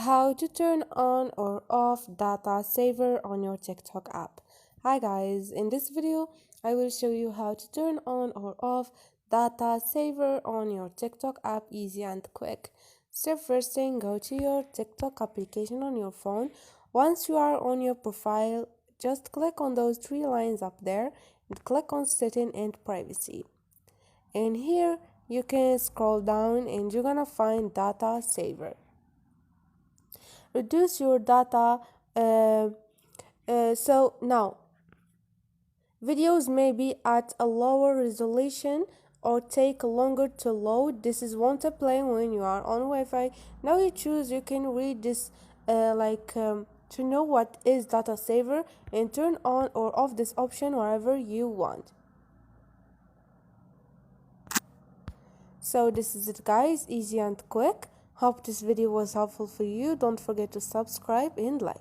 How to turn on or off data saver on your TikTok app. Hi guys, in this video I will show you how to turn on or off data saver on your TikTok app easy and quick. So first thing, go to your TikTok application on your phone. Once you are on your profile, just click on those three lines up there and click on setting and privacy. And here you can scroll down and you're gonna find data saver. Reduce your data. So now videos may be at a lower resolution or take longer to load. This is won't apply when you are on Wi-Fi. Now you can read this to know what is data saver and turn on or off this option wherever you want. So this is it guys, easy and quick. Hope this video was helpful for you. Don't forget to subscribe and like.